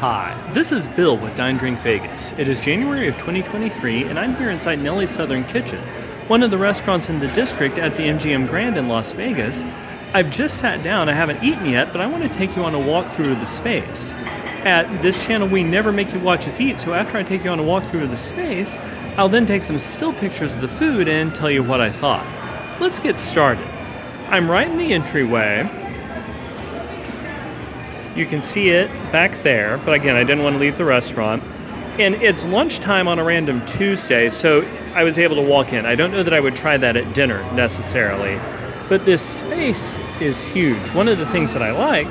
Hi, this is Bill with Dine Drink Vegas. It is January of 2023, and I'm here inside Nellie's Southern Kitchen, one of the restaurants in the district at the MGM Grand in Las Vegas. I've just sat down, I haven't eaten yet, but I want to take you on a walkthrough of the space. At this channel, we never make you watch us eat, so after I take you on a walkthrough of the space, I'll then take some still pictures of the food and tell you what I thought. Let's get started. I'm right in the entryway. You can see it back there, but again, I didn't want to leave the restaurant. And it's lunchtime on a random Tuesday, so I was able to walk in. I don't know that I would try that at dinner necessarily, but this space is huge. One of the things that I like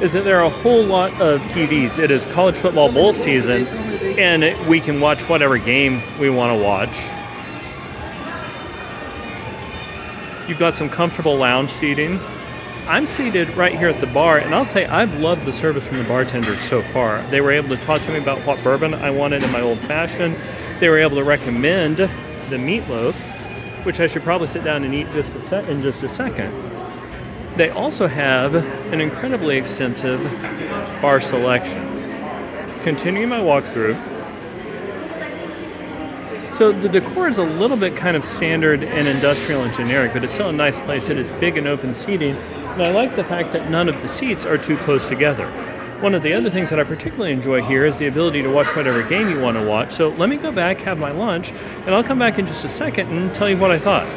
is that there are a whole lot of TVs. It is college football bowl season, and we can watch whatever game we want to watch. You've got some comfortable lounge seating. I'm seated right here at the bar, and I'll say I've loved the service from the bartenders so far. They were able to talk to me about what bourbon I wanted in my old fashioned. They were able to recommend the meatloaf, which I should probably sit down and eat in just a second. They also have an incredibly extensive bar selection. Continuing my walkthrough. So the decor is a little bit kind of standard and industrial and generic, but it's still a nice place. It is big and open seating, and I like the fact that none of the seats are too close together. One of the other things that I particularly enjoy here is the ability to watch whatever game you want to watch. So let me go back, have my lunch, and I'll come back in just a second and tell you what I thought.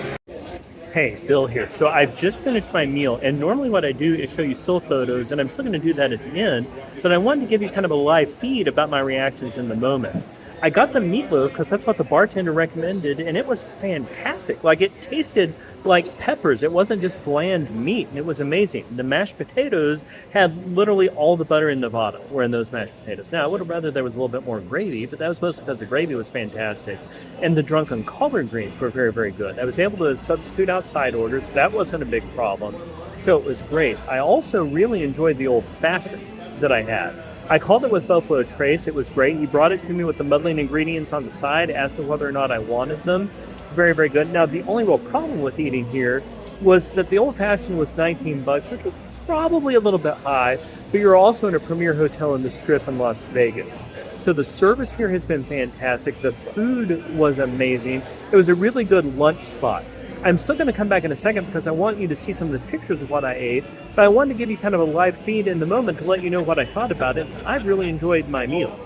Hey, Bill here. So I've just finished my meal, and normally what I do is show you still photos, and I'm still going to do that at the end, but I wanted to give you kind of a live feed about my reactions in the moment. I got the meatloaf because that's what the bartender recommended, and it was fantastic. Like, it tasted like peppers. It wasn't just bland meat, and it was amazing. The mashed potatoes had literally all the butter in Nevada were in those mashed potatoes. Now, I would have rather there was a little bit more gravy, but that was mostly because the gravy was fantastic. And the drunken collard greens were very, very good. I was able to substitute out side orders. That wasn't a big problem. So it was great. I also really enjoyed the old fashioned that I had. I called it with Buffalo Trace. It was great. He brought it to me with the muddling ingredients on the side, asked me whether or not I wanted them. It's very, very good. Now, the only real problem with eating here was that the old-fashioned was $19, which was probably a little bit high, but you're also in a premier hotel in the Strip in Las Vegas. So the service here has been fantastic. The food was amazing. It was a really good lunch spot. I'm still going to come back in a second because I want you to see some of the pictures of what I ate, but I wanted to give you kind of a live feed in the moment to let you know what I thought about it. I've really enjoyed my meal.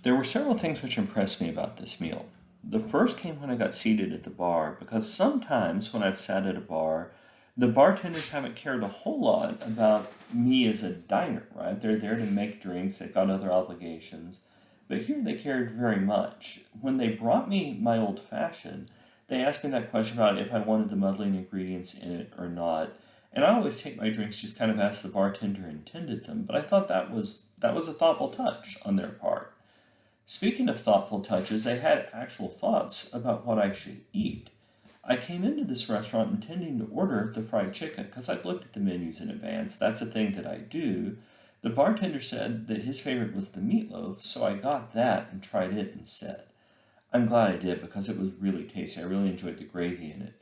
There were several things which impressed me about this meal. The first came when I got seated at the bar, because sometimes when I've sat at a bar, the bartenders haven't cared a whole lot about me as a diner, right? They're there to make drinks, they've got other obligations, but here they cared very much. When they brought me my old fashioned, they asked me that question about if I wanted the muddling ingredients in it or not. And I always take my drinks just kind of as the bartender intended them, but I thought that was a thoughtful touch on their part. Speaking of thoughtful touches, they had actual thoughts about what I should eat. I came into this restaurant intending to order the fried chicken because I'd looked at the menus in advance. That's a thing that I do. The bartender said that his favorite was the meatloaf, so I got that and tried it instead. I'm glad I did because it was really tasty. I really enjoyed the gravy in it.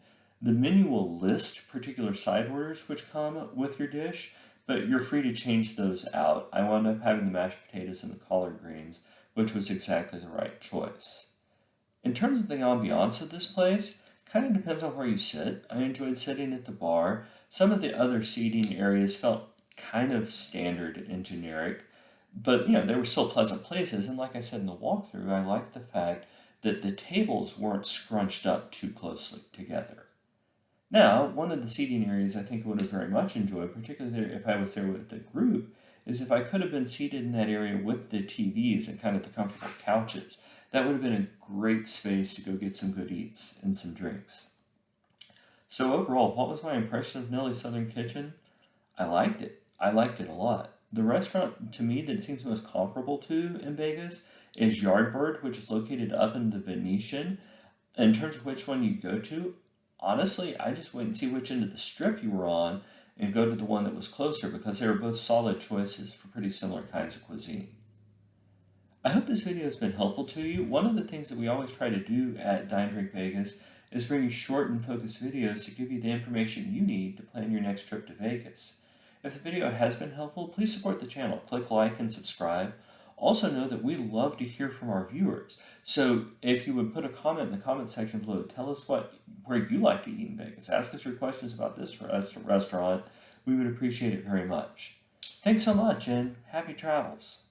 The menu will list particular side orders which come with your dish, but you're free to change those out. I wound up having the mashed potatoes and the collard greens, which was exactly the right choice. In terms of the ambiance of this place, kind of depends on where you sit. I enjoyed sitting at the bar. Some of the other seating areas felt kind of standard and generic, but they were still pleasant places. And like I said in the walkthrough, I liked the fact that the tables weren't scrunched up too closely together. Now, one of the seating areas I think I would have very much enjoyed, particularly if I was there with the group, is if I could have been seated in that area with the TVs and kind of the comfortable couches. That would have been a great space to go get some good eats and some drinks. So overall, what was my impression of Nellie's Southern Kitchen? I liked it. I liked it a lot. The restaurant, to me, that it seems most comparable to in Vegas is Yardbird, which is located up in the Venetian. In terms of which one you go to, honestly, I just wait and see which end of the Strip you were on and go to the one that was closer, because they were both solid choices for pretty similar kinds of cuisine. I hope this video has been helpful to you. One of the things that we always try to do at Dine Drink Vegas is bring you short and focused videos to give you the information you need to plan your next trip to Vegas. If the video has been helpful, please support the channel. Click like and subscribe. Also know that we love to hear from our viewers. So if you would put a comment in the comment section below, tell us where you like to eat in Vegas. Ask us your questions about this restaurant. We would appreciate it very much. Thanks so much and happy travels.